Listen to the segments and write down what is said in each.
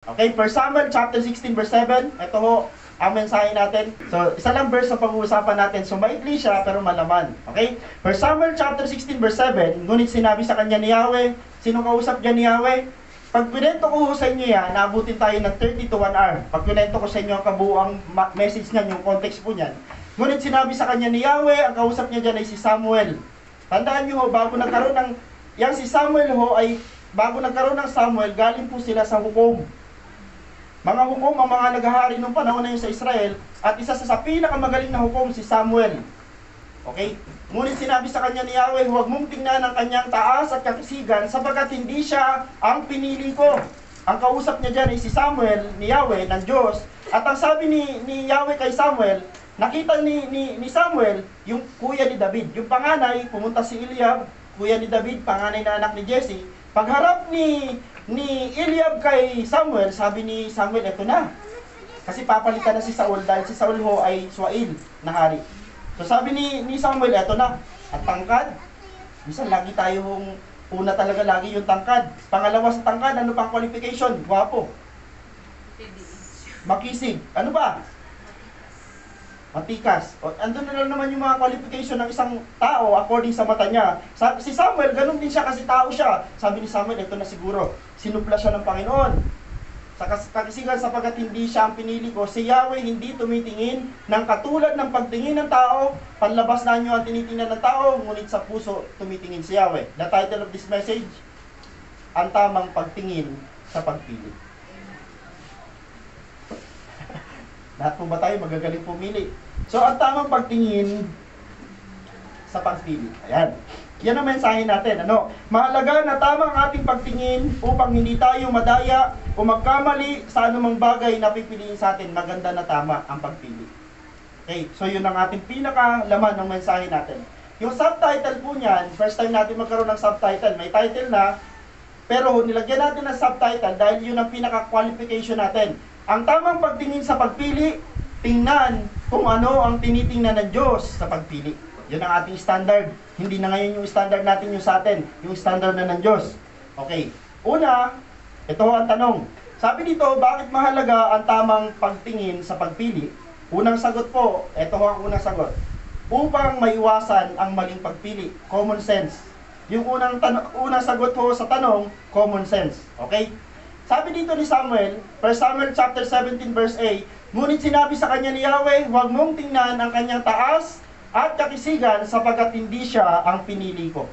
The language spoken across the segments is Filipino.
Okay, 1 Samuel chapter 16 verse 7. Ito ho ang mensahe natin. So, isa lang verse ang pag-uusapan natin. So, maikli siya pero malaman. Okay? 1 Samuel chapter 16 verse 7. Ngunit sinabi sa kanya ni Yahweh, sino kausap niya ni Yahweh? Pag pinento ko sa inyo yan, naabutin tayo ng 30 to 1 hour. Pag pinento ko sa inyo ang kabuuang message niyan, yung context po niyan. Ngunit sinabi sa kanya ni Yahweh, ang kausap niya dyan ay si Samuel. Tandaan niyo ho, bago nagkaroon ng, yang si Samuel ho ay, bago nagkaroon ng Samuel, galing po sila sa hukom. Mga hukom ang mga naghahari nung panahon na yun sa Israel, at isa sa pinakamagaling na hukom si Samuel. Okay? Ngunit sinabi sa kanya ni Yahweh, huwag mong tingnan ang kanyang taas at kakisigan, sapagkat hindi siya ang pinili ko. Ang kausap niya dyan ay si Samuel, ni Yahweh, ng Diyos. At ang sabi ni Yahweh kay Samuel, nakita ni Samuel, yung kuya ni David. Yung panganay, pumunta si Eliab, kuya ni David, panganay na anak ni Jesse. Pagharap ni Eliab kay Samuel, sabi ni Samuel, eto na. Kasi papalitan na si Saul dahil si Saul ho ay Suail na hari. So sabi ni Samuel, eto na. At tangkad. Minsan lagi tayong, una talaga lagi yung tangkad. Pangalawa sa tangkad, ano pang qualification? Guwapo. Makisig. Ano ba? Matikas. O, andun na lang naman yung mga qualification ng isang tao according sa mata niya. Si Samuel, ganun din siya kasi tao siya. Sabi ni Samuel, ito na siguro. Sinupla siya ng Panginoon. Sa kakisigan sapagkat hindi siya ang pinili ko, si Yahweh hindi tumitingin ng katulad ng pagtingin ng tao. Panlabas na nyo ang tinitingnan ng tao, ngunit sa puso tumitingin si Yahweh. The title of this message, ang tamang pagtingin sa pagpili. Lahat po ba tayo magagaling pumili? So, ang tamang pagtingin sa pagpili. Ayan. Yan ang mensahe natin. Ano? Mahalaga na tamang ating pagtingin upang hindi tayo madaya o magkamali sa anumang bagay na pipiliin sa atin. Maganda na tama ang pagpili. Okay, so yun ang ating pinaka-laman ng mensahe natin. Yung subtitle po niyan, first time natin magkaroon ng subtitle. May title na, pero nilagyan natin ng subtitle dahil yun ang pinaka-qualification natin. Ang tamang pagtingin sa pagpili, tingnan kung ano ang tinitingnan ng Diyos sa pagpili. Yun ang ating standard. Hindi na ngayon yung standard natin yung sa atin. Yung standard na ng Diyos. Okay. Una, ito ang tanong. Sabi dito, bakit mahalaga ang tamang pagtingin sa pagpili? Unang sagot po, ito ang unang sagot. Upang maiwasan ang maling pagpili. Common sense. Yung unang sagot po sa tanong, common sense. Okay? Sabi dito ni Samuel, 1 Samuel chapter 17 verse 8, ngunit sinabi sa kanya ni Yahweh, huwag mong tingnan ang kanyang taas at kakisigan sapagkat hindi siya ang pinili ko.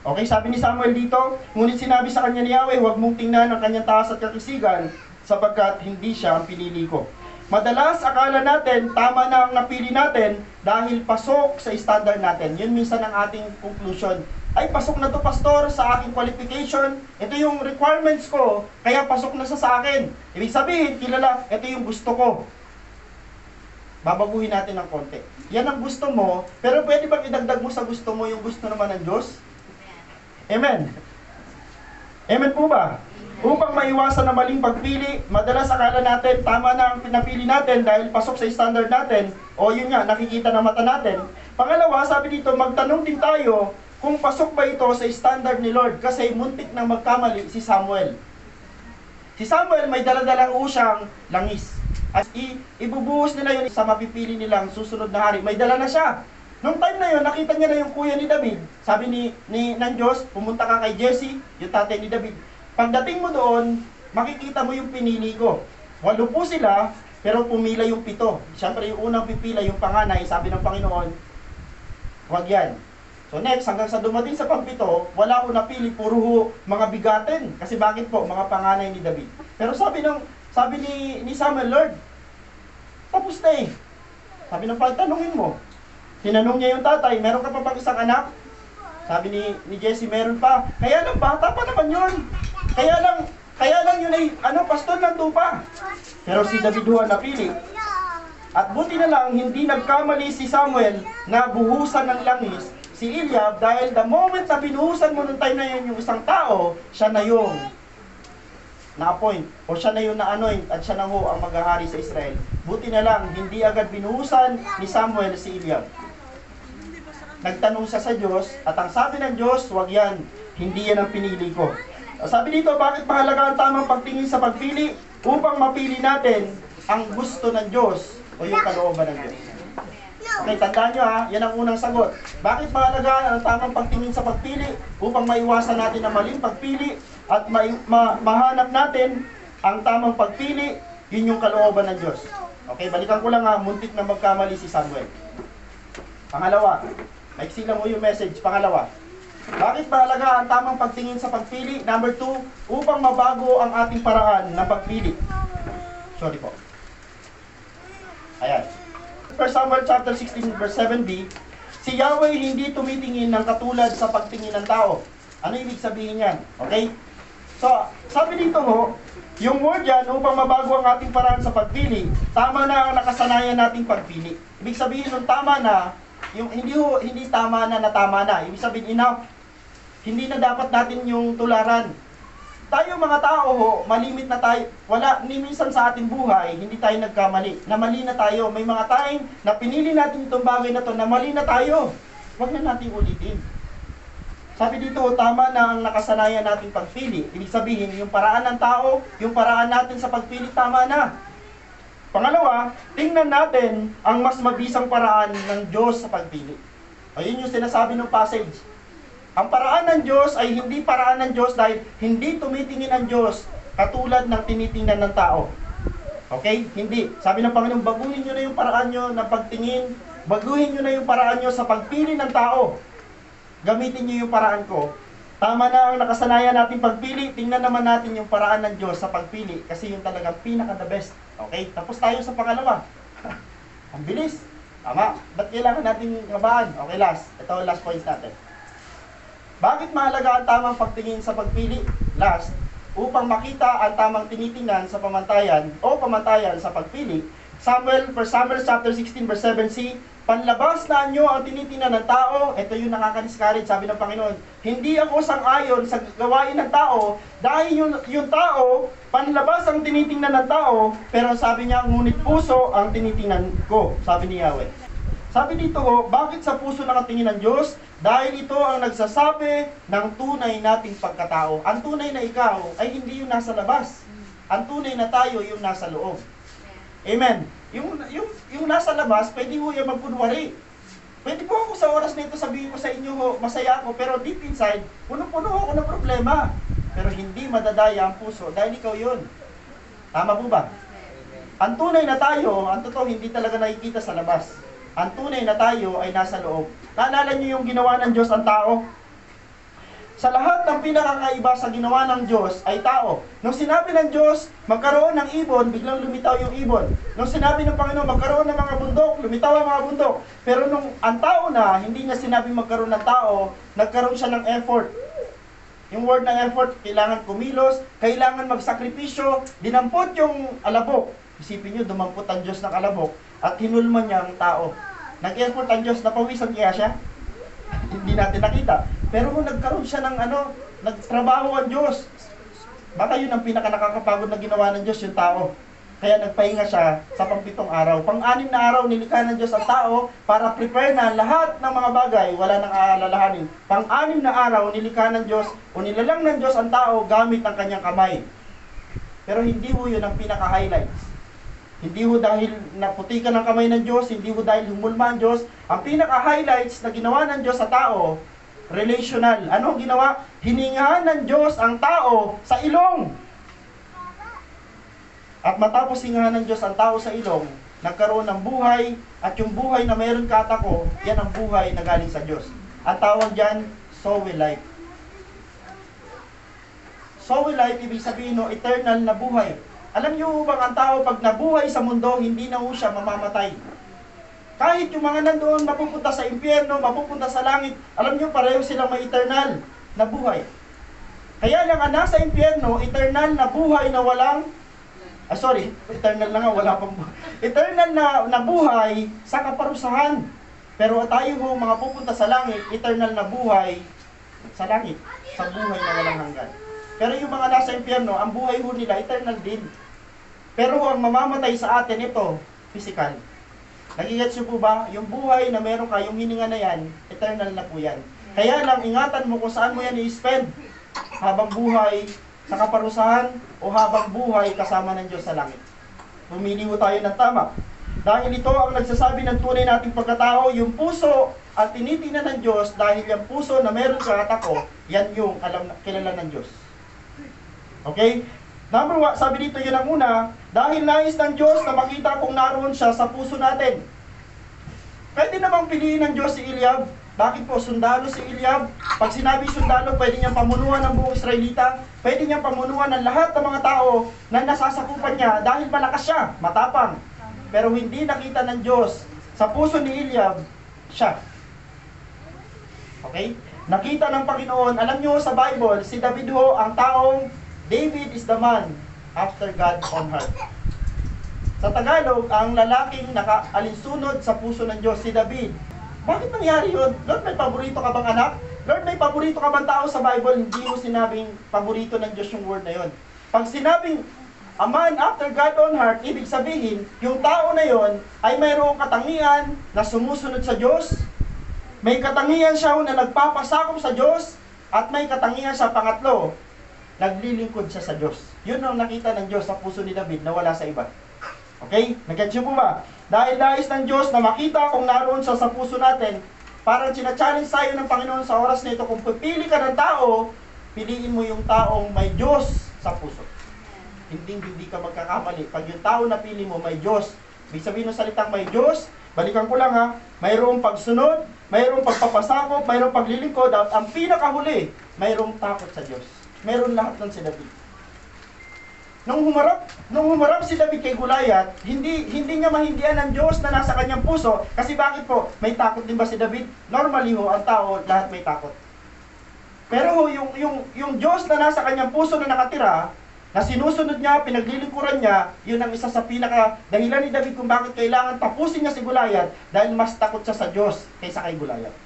Okay, sabi ni Samuel dito, ngunit sinabi sa kanya ni Yahweh, huwag mong tingnan ang kanyang taas at kakisigan sapagkat hindi siya ang pinili ko. Madalas akala natin, tama na ang napili natin dahil pasok sa standard natin. Yun minsan ang ating conclusion. Ay, pasok na to pastor sa aking qualification. Ito yung requirements ko, kaya pasok na sa akin. Ibig sabihin, kilala, ito yung gusto ko. Babaguhin natin ng konti. Yan ang gusto mo, pero pwede bang idagdag mo sa gusto mo yung gusto naman ng Diyos? Amen. Amen po ba? Upang maiwasan na maling pagpili, madalas akala natin tama na ang pinapili natin dahil pasok sa standard natin, o yun nga, nakikita ng mata natin. Pangalawa, sabi dito, magtanong din tayo kung pasok ba ito sa standard ni Lord, kasi muntik nang magkamali si Samuel. Si Samuel may daladalang usang langis. At ibubuhos nila yun sa mapipili nilang susunod na hari. May dala na siya. Nung time na yun, nakita niya na yung kuya ni David. Sabi ng Diyos, pumunta ka kay Jesse, yung tatay ni David. Pagdating mo doon, makikita mo yung pinili ko. 8 po sila, pero pumila yung 7. Siyempre yung unang pipila, yung panganay, sabi ng Panginoon, huwag yan. So next, hanggang sa dumating sa pang-7, wala ko napili, puro mga bigatin. Kasi bakit po? Mga panganay ni David. Pero sabi ni Samuel, Lord, tapos na eh. Sabi ng pagtanungin mo. Tinanong niya yung tatay, meron ka pa bang isang anak? Sabi ni Jesse, meron pa. Kaya lang, bata pa naman yun. Kaya lang yun ay, pastor ng tupa. Pero si David huwa napili. At buti na lang, hindi nagkamali si Samuel na buhusan ng langis si Eliab, dahil the moment na binuhusan mo nung time na yun yung isang tao, siya na yung na-appoint, o siya na yung na-anoint, at siya na ho ang maghahari sa Israel. Buti na lang, hindi agad binuhusan ni Samuel si Eliab. Nagtanong siya sa Diyos, at ang sabi ng Diyos, wag yan, hindi yan ang pinili ko. Sabi dito, bakit mahalaga ang tamang pagtingin sa pagpili? Upang mapili natin ang gusto ng Diyos o yung kalooban ng Diyos. Okay, tandaan nyo ha, yan ang unang sagot. Bakit mahalaga ang tamang pagtingin sa pagpili? Upang maiwasan natin ang maling pagpili at mahanap natin ang tamang pagpili, yun yung kalooban ng Diyos. Okay, balikan ko lang ha, muntik na magkamali si Samuel. Pangalawa, maiksi lang mo yung message. Pangalawa, bakit mahalaga ang tamang pagtingin sa pagpili? Number 2, upang mabago ang ating paraan ng pagpili. Sorry po. Ayan. 1 Samuel chapter 16 verse 7b, si Yahweh hindi tumitingin ng katulad sa pagtingin ng tao. Ano ibig sabihin yan? Okay? So, sabi dito ho, yung word yan, upang mabago ang ating paraan sa pagpili, tama na ang nakasanayan nating pagpili. Ibig sabihin nung tama na, yung hindi tama na tama na. Ibig sabihin enough. Hindi na dapat natin yung tularan. Tayo mga tao ho, malimit na tayo. Wala, ni minsan sa ating buhay, hindi tayo nagkamali. Namali na tayo. May mga time na pinili natin itong bagay na to, namali na tayo. Huwag na natin ulitin. Sabi dito, tama na ang nakasanayan nating pagpili. Ibig sabihin, yung paraan ng tao, yung paraan natin sa pagpili, tama na. Pangalawa, tingnan natin ang mas mabisang paraan ng Diyos sa pagpili. Ayun yung sinasabi ng passage. Ang paraan ng Diyos ay hindi paraan ng Diyos dahil hindi tumitingin ang Diyos katulad ng tinitingnan ng tao. Okay? Hindi. Sabi ng Panginoon, baguhin nyo na yung paraan nyo ng pagtingin, baguhin nyo na yung paraan nyo sa pagpili ng tao. Gamitin nyo yung paraan ko. Tama na ang nakasanayan nating pagpili, tingnan naman natin yung paraan ng Diyos sa pagpili kasi yung talagang pinaka-the best. Okay? Tapos tayo sa pangalawa. Ang bilis. Tama. Ba't kailangan natin ngabaan? Okay, last. Ito last points natin. Bakit mahalaga ang tamang pagtingin sa pagpili? Last, upang makita ang tamang tinitingnan sa pamantayan o pamantayan sa pagpili. 1 Samuel chapter 16 verse 7c, panlabas na nyo ang tinitingnan ng tao, ito yung nakaka-discourage, sabi ng Panginoon, hindi ako sang-ayon sa gawain ng tao, dahil yung tao, panlabas ang tinitingnan ng tao, pero sabi niya, ngunit puso ang tinitingnan ko, sabi ni Yahweh. Sabi dito, bakit sa puso nakatingin ng Diyos? Dahil ito ang nagsasabi ng tunay nating pagkatao. Ang tunay na ikaw ay hindi yung nasa labas. Ang tunay na tayo yung nasa loob. Amen. Yung nasa labas, pwede ho yung magkunwari. Pwede po ako sa oras nito sabihin ko sa inyo, masaya ako, pero deep inside, puno-puno ako ng problema. Pero hindi madadaya ang puso dahil ikaw yun. Tama po ba? Ang tunay na tayo, ang totoo, hindi talaga nakikita sa labas. Ang tunay na tayo ay nasa loob. Naalala niyo yung ginawa ng Diyos ang tao? Sa lahat ng pinakakaiba sa ginawa ng Diyos ay tao. Nung sinabi ng Diyos, magkaroon ng ibon, biglang lumitaw yung ibon. Nung sinabi ng Panginoon, magkaroon ng mga bundok, lumitaw ang mga bundok. Pero nung ang tao na, hindi niya sinabi magkaroon ng tao, nagkaroon siya ng effort. Yung word ng effort, kailangan kumilos, kailangan magsakripisyo, dinampot yung alabok. Isipin niyo, dumampot ang Diyos ng alabok at hinulman niya ang tao. Nag-effort ang Diyos, napawisan kaya siya? Hindi natin nakita. Pero kung nagkaroon siya ng nagtrabaho ang Diyos, baka yun ang pinaka-nakakapagod na ginawa ng Diyos, yung tao. Kaya nagpahinga siya sa pang-7 araw. Pang-6 na araw, nilikha ng Diyos ang tao para prepare na lahat ng mga bagay, wala nang aalalahanin. Pang-6 na araw, nilikha ng Diyos o nilalang ng Diyos ang tao gamit ang kanyang kamay. Pero hindi ho yun ang pinaka-highlights. Hindi ho dahil naputikan ng kamay ng Diyos, hindi ho dahil humulma ang Diyos. Ang pinaka-highlights na ginawa ng Diyos sa tao, relational. Ano ginawa? Hiningahan ng Diyos ang tao sa ilong. At matapos hingahan ng Diyos ang tao sa ilong, nagkaroon ng buhay, at yung buhay na mayroon katako, yan ang buhay na galing sa Diyos. Ang tawag dyan, Zoe life. Zoe life, ibig sabihin no, eternal na buhay. Alam niyo bang ang tao pag nabuhay sa mundo, hindi na ho siya mamamatay. Kahit yung mga nandoon mapupunta sa impyerno, mapupunta sa langit, alam niyo pareho silang may eternal na buhay. Kaya lang ang nasa impyerno, eternal na buhay na walang, eternal na nga, wala pang buhay. Eternal na buhay sa kaparusahan. Pero tayo ho, mga pupunta sa langit, eternal na buhay sa langit, sa buhay na walang hanggan. Pero yung mga nasa impyerno, ang buhay ho nila, eternal din. Pero ang mamamatay sa atin ito, physical. Nagigets niyo po ba? Yung buhay na meron ka, yung hininga na yan, eternal na po yan. Kaya lang, ingatan mo kung saan mo yan i-spend. habang buhay sa kaparusahan o habang buhay kasama ng Diyos sa langit. Pumili mo tayo ng tama. Dahil ito ang nagsasabi ng tunay nating pagkatao, yung puso at tinitingnan ng Diyos, dahil yung puso na meron sa ako, yan yung kilala ng Diyos. Okay? Number 1, sabi dito yun ang una, dahil nais ng Diyos na makita kung naroon siya sa puso natin. Pwede namang piliin ng Diyos si Eliab. Bakit po? Sundalo si Eliab. Pag sinabi sundalo, pwede niyang pamunuan ng buong Israelita. Pwede niyang pamunuan ng lahat ng mga tao na nasasakupan niya dahil malakas siya, matapang. Pero hindi nakita ng Diyos sa puso ni Eliab, siya. Okay? Nakita ng Panginoon, alam niyo sa Bible, si David ho, ang taong David is the man after God's own heart. Sa Tagalog, ang lalaking nakaalinsunod sa puso ng Diyos, si David. Bakit nangyari yun? Lord, may paborito ka bang anak? Lord, may paborito ka bang tao sa Bible? Hindi mo sinabing paborito ng Diyos yung word na yun. Pag sinabing a man after God's own heart, ibig sabihin, yung tao na yon ay mayroong katangian na sumusunod sa Diyos. May katangian siya na nagpapasakop sa Diyos. At may katangian siya pangatlo, naglilingkod siya sa Diyos. Yun ang nakita ng Diyos sa puso ni David na wala sa iba. Okay? Nag-get po ba? Dahil nais ng Diyos na makita kung naroon siya sa puso natin, parang challenge tayo ng Panginoon sa oras na ito, kung pipili ka ng tao, piliin mo yung taong may Diyos sa puso. Hindi ka magkakamali. Pag yung tao na pili mo may Diyos, ibig sabihin ng salitang may Diyos, balikan ko lang ha, mayroong pagsunod, mayroong pagpapasakop, mayroong paglilingkod, at ang pinakahuli, mayroong takot sa Diyos. Mayroon lahat ng si David. Nung humarap si David kay Goliath, hindi niya mahindihan ng Diyos na nasa kanyang puso. Kasi bakit po? May takot din ba si David? Normally ho, ang tao, lahat may takot. Pero ho, yung Diyos na nasa kanyang puso na nakatira, na sinusunod niya, pinaglilingkuran niya, yun ang isa sa pinaka-dahilan ni David kung bakit kailangan tapusin niya si Goliath, dahil mas takot siya sa Diyos kaysa kay Goliath.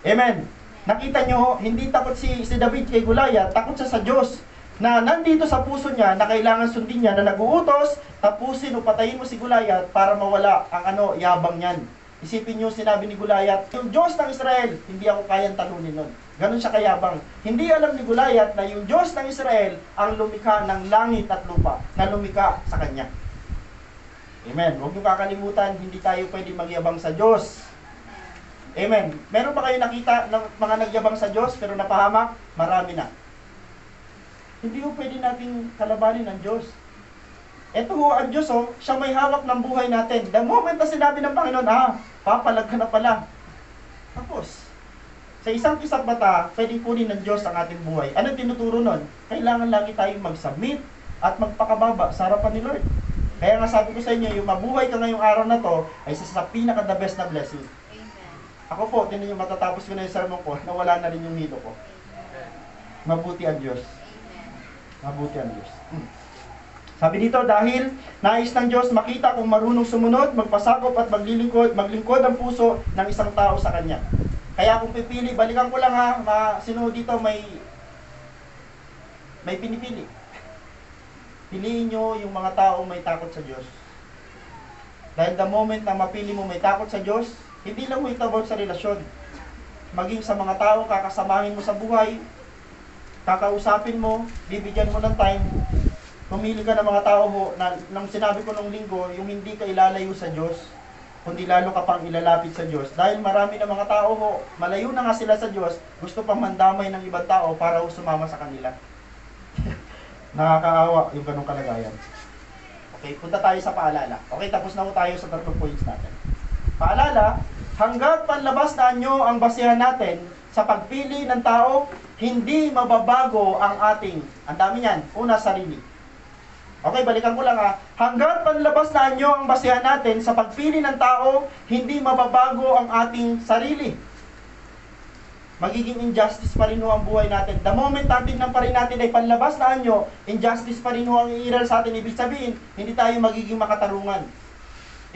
Amen. Nakita niyo, hindi takot si David kay Goliath, takot siya sa Diyos, na nandito sa puso niya, na kailangan sundin niya, na nag-uutos, tapusin o patayin mo si Goliath para mawala ang yabang niyan. Isipin niyo, sinabi ni Goliath, yung Diyos ng Israel, hindi ako kayang talunin nun. Ganon siya kayabang. Hindi alam ni Goliath na yung Diyos ng Israel ang lumikha ng langit at lupa, na lumikha sa kanya. Amen. Huwag niyo kakalimutan, hindi tayo pwede magyabang sa Diyos. Amen. Meron ba kayo nakita ng mga nagyabang sa Diyos pero napahamak? Marami na. Hindi ho pwede nating kalabanin ang Diyos. Ito ho ang Diyos, siya may hawak ng buhay natin. The moment na sinabi ng Panginoon, papalag ka na pala. Tapos, sa isang kisap mata, pwedeng kunin ng Diyos ang ating buhay. Anong tinuturo nun? Kailangan lagi tayong mag-submit at magpakababa sa harapan ni Lord. Kaya nga sabi ko sa inyo, yung mabuhay ka ngayong araw na to, ay isa sa pinaka-the best na blessing. Ako po, tinan nyo, matatapos ko na yung sermon ko, nawala na rin yung hilo ko. Mabuti ang Diyos. Mabuti ang Diyos. Sabi dito, dahil nais ng Diyos makita kung marunong sumunod, magpasakop at maglingkod ang puso ng isang tao sa Kanya. Kaya kung pipili, balikan ko lang sino dito may pinipili. Piliin nyo yung mga taong may takot sa Diyos. Dahil the moment na mapili mo may takot sa Diyos, hindi lang mo itabot sa relasyon. Maging sa mga tao, kakasamahin mo sa buhay, kakausapin mo, bibigyan mo ng time, pumili ka ng mga tao na nang sinabi ko nung linggo, yung hindi ka ilalayo sa Diyos, kundi lalo ka pang ilalapit sa Diyos. Dahil marami na mga tao malayo na nga sila sa Diyos, gusto pang mandamay ng ibang tao para sumama sa kanila. Nakakaawa yung ganong kalagayan. Okay, punta tayo sa paalala. Okay, tapos na tayo sa 3 points natin. Paalala, hanggat panlabas nyo ang basihan natin sa pagpili ng tao, hindi mababago ang ating, ang dami niyan, una, sarili. Okay, balikan ko lang hanggat panlabas nyo ang basihan natin sa pagpili ng tao, hindi mababago ang ating sarili. Magiging injustice pa rin ang buhay natin. The moment natin pa rin natin ay panlabas nyo, injustice pa rin ang iiral sa atin. Ibig sabihin, hindi tayo magiging makatarungan.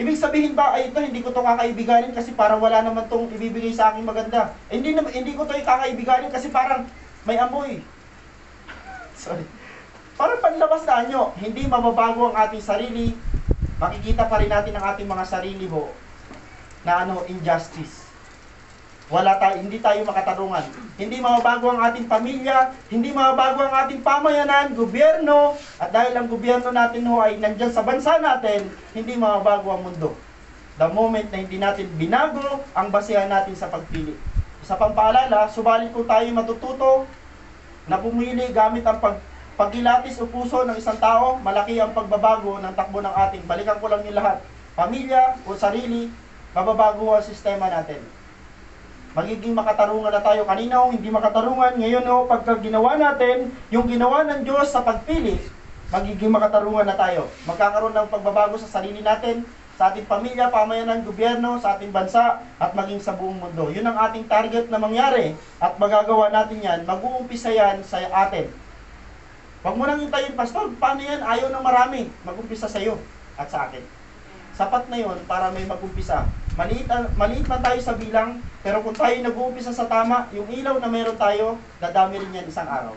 Ibig sabihin ba, ay ito, hindi ko ito kakaibiganin kasi parang wala naman itong ibibigay sa akin maganda. Hindi ko ito kakaibiganin kasi parang may amoy. Sorry. Parang panlabas nyo, hindi mababago ang ating sarili. Makikita pa rin natin ang ating mga sarili na injustice. hindi tayo makatarungan. Hindi mababago ang ating pamilya, hindi mababago ang ating pamayanan, gobyerno, at dahil ang gobyerno natin ho ay nandyan sa bansa natin, hindi mababago ang mundo. The moment na hindi natin binago ang basehan natin sa pagpili. Sa pampaalala, subalit kung tayo matututo na pumili gamit ang pagkilatis o puso ng isang tao, malaki ang pagbabago ng takbo ng ating, balikan ko lang yung lahat, pamilya o sarili, mababago ang sistema natin. Magiging makatarungan na tayo. Kanina hindi makatarungan, ngayon pagka ginawa natin, yung ginawa ng Diyos sa pagpili, magiging makatarungan na tayo. Magkakaroon ng pagbabago sa sarili natin, sa ating pamilya, pamayanan, gobyerno, sa ating bansa, at maging sa buong mundo. Yun ang ating target na mangyari, at magagawa natin yan, mag-uumpisa yan sa atin. Huwag mo nang hintayin, Pastor, paano yan? Ayaw ng marami. Mag-umpisa sa iyo at sa akin. Sapat na yun para may mag-umpisa. Maliit man tayo sa bilang, pero kung tayo nag-uumpisa sa tama, yung ilaw na meron tayo, dadami rin yan isang araw.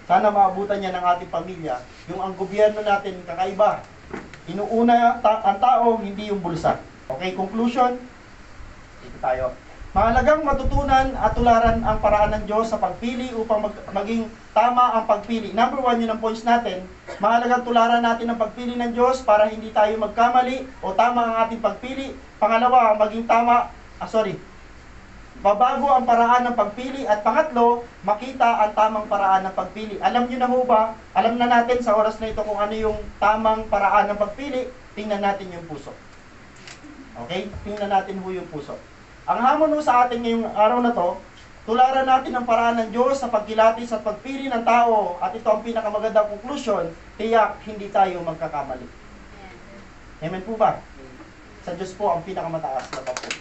Sana maabutan yan ng ating pamilya. Yung ang gobyerno natin, kakaiba. Inuuna ang tao, hindi yung bulsa. Okay, conclusion. Dito tayo. Mahalagang matutunan at tularan ang paraan ng Diyos sa pagpili upang maging tama ang pagpili. Number 1, yun ang points natin. Mahalagang tularan natin ang pagpili ng Diyos para hindi tayo magkamali o tama ang ating pagpili. Pangalawa, mabago ang paraan ng pagpili. At pangatlo, makita ang tamang paraan ng pagpili. Alam nyo na ho ba? Alam na natin sa oras na ito kung ano yung tamang paraan ng pagpili. Tingnan natin yung puso. Okay? Tingnan natin ho yung puso. Ang hamon ho sa atin ngayong araw na to, tularan natin ang paraan ng Diyos sa pagkilatis at pagpili ng tao. At ito ang pinakamagandang conclusion, tiyak hindi tayo magkakamali. Amen po ba? Sa Diyos po ang pinakamataas na papel.